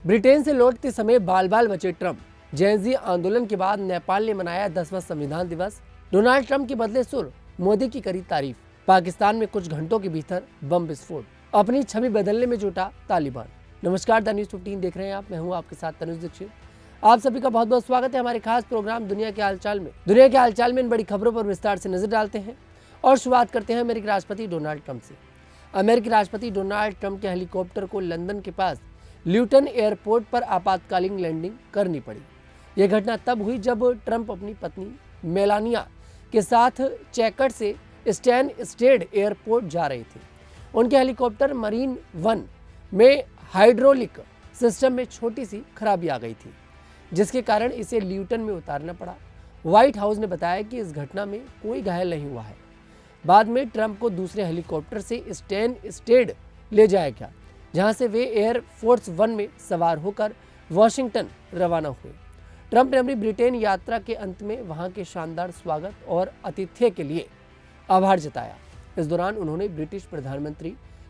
Britain से लौटते समय बाल बाल बचे ट्रंप। जेनजी आंदोलन के बाद नेपाल ने मनाया 10वां संविधान दिवस। डोनाल्ड ट्रंप के बदले सुर, मोदी की करी तारीफ। पाकिस्तान में कुछ घंटों के भीतर बम विस्फोट। अपनी छवि बदलने में जुटा तालिबान। नमस्कार, द न्यूज़ 15 देख रहे हैं आप। मैं हूं आपके साथ तनुज दीक्षित। आप सभी का बहुत बहुत स्वागत है हमारे खास प्रोग्राम दुनिया के हालचाल में। दुनिया के हालचाल में इन बड़ी खबरों पर विस्तार से नजर डालते हैं और शुरुआत करते हैं अमेरिकी राष्ट्रपति डोनाल्ड ट्रंप से। अमेरिकी राष्ट्रपति डोनाल्ड ट्रंप के हेलीकॉप्टर को लंदन के पास ल्यूटन एयरपोर्ट पर आपातकालीन लैंडिंग करनी पड़ी। यह घटना तब हुई जब ट्रंप अपनी पत्नी मेलानिया के साथ चैकर्ड से स्टैनस्टेड एयरपोर्ट जा रहे थे। उनके हेलीकॉप्टर मरीन वन में हाइड्रोलिक सिस्टम में छोटी सी खराबी आ गई थी, जिसके कारण इसे ल्यूटन में उतारना पड़ा। व्हाइट हाउस ने बताया कि इस घटना में कोई घायल नहीं हुआ है। बाद में ट्रंप को दूसरे हेलीकॉप्टर से स्टैनस्टेड ले जाया गया, जहां से वे एयर फोर्स वन में सवार होकर वॉशिंगटन रवाना हुए। ट्रंप ने अपनी ब्रिटेन यात्रा के अंत में वहां के शानदार स्वागत और आतिथ्य के लिए आभार जताया। इस दौरान उन्होंने ब्रिटिश प्रधानमंत्री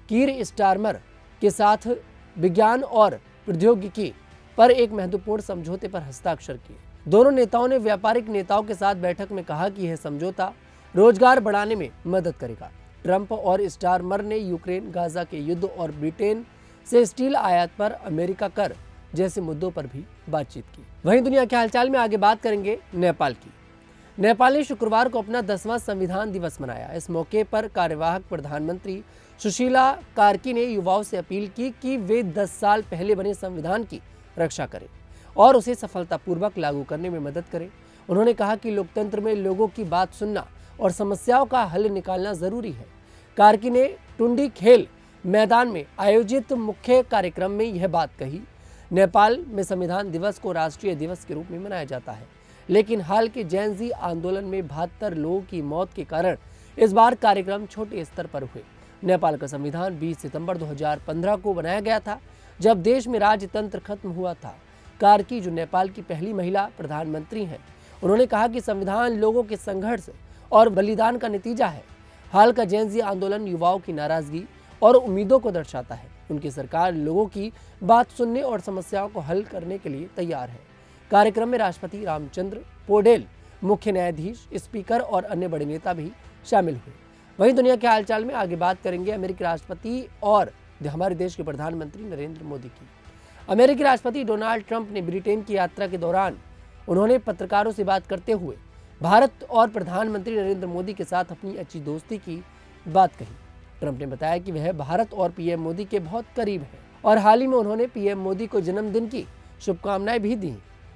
कीर स्टारमर के साथ विज्ञान और प्रौद्योगिकी पर एक महत्वपूर्ण समझौते पर हस्ताक्षर किए। दोनों नेताओं ने व्यापारिक नेताओं के साथ बैठक में कहा कि यह समझौता रोजगार बढ़ाने में मदद करेगा। ट्रंप और स्टारमर ने यूक्रेन, गाजा के युद्ध और ब्रिटेन से स्टील आयात पर अमेरिका कर जैसे मुद्दों पर भी बातचीत की। वहीं दुनिया के हालचाल में आगे बात करेंगे नेपाल की। नेपाल ने शुक्रवार को अपना 10वां संविधान दिवस मनाया। इस मौके पर कार्यवाहक प्रधानमंत्री सुशीला कार्की ने युवाओं से अपील की कि वे 10 साल पहले बने संविधान की रक्षा करें और उसे सफलतापूर्वक लागू करने में मदद करें। उन्होंने कहा कि लोकतंत्र में लोगों की बात सुनना और समस्याओं का हल निकालना जरूरी है। कार्की ने टुंडी खेल मैदान में आयोजित मुख्य कार्यक्रम में यह बात कही। नेपाल में संविधान दिवस को राष्ट्रीय दिवस के रूप में मनाया जाता है, लेकिन हाल के जेनजी आंदोलन में 72 लोगों की मौत के कारण इस बार कार्यक्रम छोटे स्तर पर हुए। नेपाल का संविधान 20 सितंबर 2015 को बनाया गया था, जब देश में राजतंत्र खत्म हुआ था। कार्की, जो नेपाल की पहली महिला प्रधानमंत्री हैं, उन्होंने कहा कि संविधान लोगों के संघर्ष और बलिदान का नतीजा है। हाल का जेनजी आंदोलन युवाओं की नाराजगी और उम्मीदों को दर्शाता है। उनकी सरकार लोगों की बात सुनने और समस्याओं को हल करने के लिए तैयार है। कार्यक्रम में राष्ट्रपति रामचंद्र पौडेल, मुख्य न्यायाधीश, स्पीकर और अन्य बड़े नेता भी शामिल हुए। वहीं दुनिया के हालचाल में आगे बात करेंगे अमेरिकी राष्ट्रपति और हमारे देश के प्रधानमंत्री नरेंद्र मोदी की। अमेरिकी राष्ट्रपति डोनाल्ड ट्रंप ने ब्रिटेन की यात्रा के दौरान उन्होंने पत्रकारों से बात करते हुए भारत और प्रधानमंत्री नरेंद्र मोदी के साथ अपनी अच्छी दोस्ती की बात कही। ट्रंप ने बताया कि वह भारत और पीएम मोदी के बहुत करीब हैं और हाल ही में उन्होंने पीएम मोदी को जन्मदिन की शुभकामनाएं भी दी,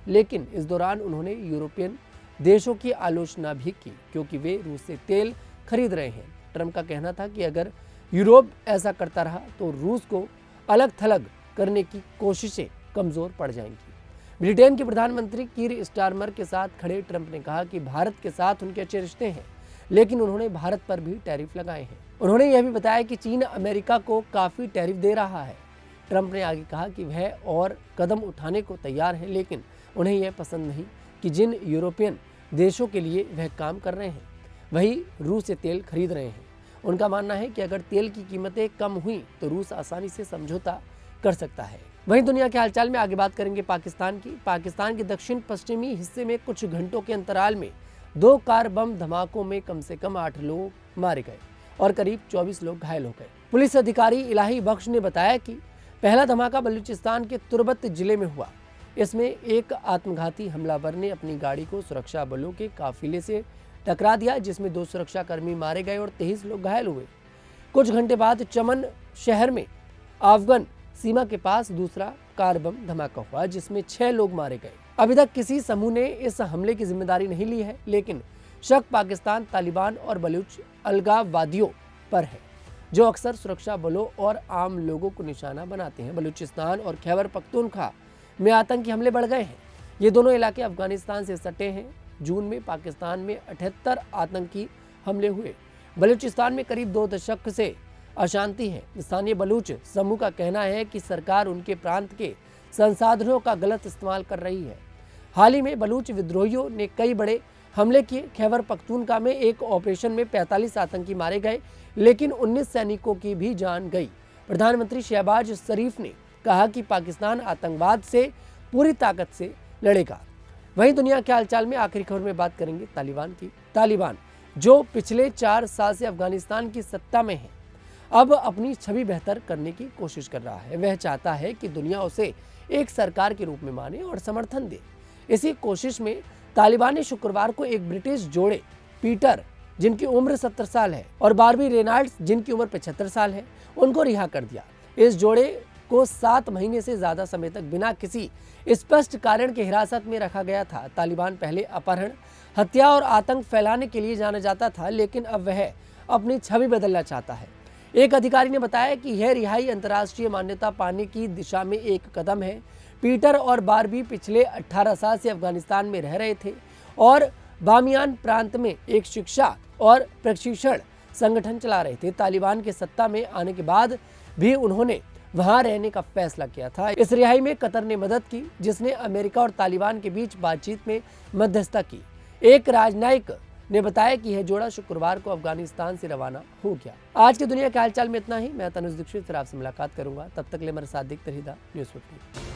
लेकिन इस दौरान उन्होंने यूरोपियन देशों की आलोचना भी की क्योंकि वे रूस से तेल खरीद रहे हैं। ट्रंप का कहना था कि अगर यूरोप ऐसा करता रहा तो रूस को अलग थलग करने की कोशिशें कमजोर पड़ जाएंगी। ब्रिटेन के प्रधानमंत्री कीर स्टारमर के साथ खड़े ट्रंप ने कहा कि भारत के साथ उनके अच्छे रिश्ते हैं, लेकिन उन्होंने भारत पर भी टैरिफ लगाए हैं। उन्होंने यह भी बताया कि चीन अमेरिका को काफी टैरिफ दे रहा है। ट्रंप ने आगे कहा कि वह और कदम उठाने को तैयार है, लेकिन उन्हें यह पसंद नहीं कि जिन यूरोपियन देशों के लिए वह काम कर रहे हैं वही रूस से तेल खरीद रहे हैं। उनका मानना है कि अगर तेल की कीमतें कम हुई तो रूस आसानी से समझौता कर सकता है। वहीं दुनिया के हालचाल में आगे बात करेंगे पाकिस्तान की। पाकिस्तान के दक्षिण पश्चिमी हिस्से में कुछ घंटों के अंतराल में 2 कार बम धमाकों में कम से कम 8 लोग मारे गए और करीब 24 लोग घायल हो गए। पुलिस अधिकारी इलाही बख्श ने बताया कि पहला धमाका बलूचिस्तान के तुर्बत जिले में हुआ। इसमें एक आत्मघाती हमलावर ने अपनी गाड़ी को सुरक्षा बलों के काफिले से टकरा दिया, जिसमें 2 सुरक्षाकर्मी मारे गए और 23 लोग घायल हुए। कुछ घंटे बाद चमन शहर में अफगान सीमा के पास दूसरा कार बम धमाका हुआ, जिसमें 6 लोग मारे गए। अभी तक किसी समूह ने इस हमले की जिम्मेदारी नहीं ली है, लेकिन शक पाकिस्तान, तालिबान और बलूच अलगाववादियों पर है, जो अक्सर सुरक्षा बलों और आम लोगों को निशाना बनाते हैं। बलूचिस्तान और खैबर पख्तूनख्वा में आतंकी हमले बढ़ गए हैं। ये दोनों इलाके अफगानिस्तान से सटे हैं। जून में पाकिस्तान में 78 आतंकी हमले हुए। बलूचिस्तान में करीब 2 दशक से अशांति है। स्थानीय बलूच समूह का कहना है कि सरकार उनके प्रांत के संसाधनों का गलत इस्तेमाल कर रही है। हाल ही में बलूच विद्रोहियों ने कई बड़े हमले किए। खैबर पख्तूनख्वा में एक ऑपरेशन में 45 आतंकी मारे गए, लेकिन 19 सैनिकों की भी जान गई। प्रधानमंत्री शहबाज शरीफ ने कहा कि पाकिस्तान आतंकवाद से पूरी ताकत से लड़ेगा। वहीं दुनिया के हालचाल में आखिरी खबर में बात करेंगे तालिबान की। तालिबान जो पिछले 4 साल से अफगानिस्तान की सत्ता में है, अब अपनी छवि बेहतर करने की कोशिश कर रहा है। वह चाहता है कि दुनिया उसे एक सरकार के रूप में माने और समर्थन दे। इसी कोशिश में तालिबान ने शुक्रवार को एक ब्रिटिश जोड़े पीटर, जिनकी उम्र 70 साल है, और बारबी रेनाल्ड्स, जिनकी उम्र 75 साल है, उनको रिहा कर दिया। इस जोड़े को 7 महीने से ज्यादा समय तक बिना किसी स्पष्ट कारण के हिरासत में रखा गया था। तालिबान पहले अपहरण, हत्या और आतंक फैलाने के लिए जाना जाता था, लेकिन अब वह अपनी छवि बदलना चाहता है। एक अधिकारी ने बताया कि यह रिहाई अंतर्राष्ट्रीय मान्यता पाने की दिशा में एक कदम है। पीटर और बारबी पिछले 18 साल से अफगानिस्तान में रह रहे थे और बामियान प्रांत में एक शिक्षा और प्रशिक्षण संगठन चला रहे थे। तालिबान के सत्ता में आने के बाद भी उन्होंने वहां रहने का फैसला किया था। इस रिहाई में कतर ने मदद की, जिसने अमेरिका और तालिबान के बीच बातचीत में मध्यस्थता की। एक राजनयिक ने बताया कि यह जोड़ा शुक्रवार को अफगानिस्तान से रवाना हो गया। आज की दुनिया के हालचाल में इतना ही। मैं तनुज दीक्षित फिर आपसे मुलाकात करूंगा। तब तक के लिए मेरे साथ देखते रहिएगा न्यूज़ 15।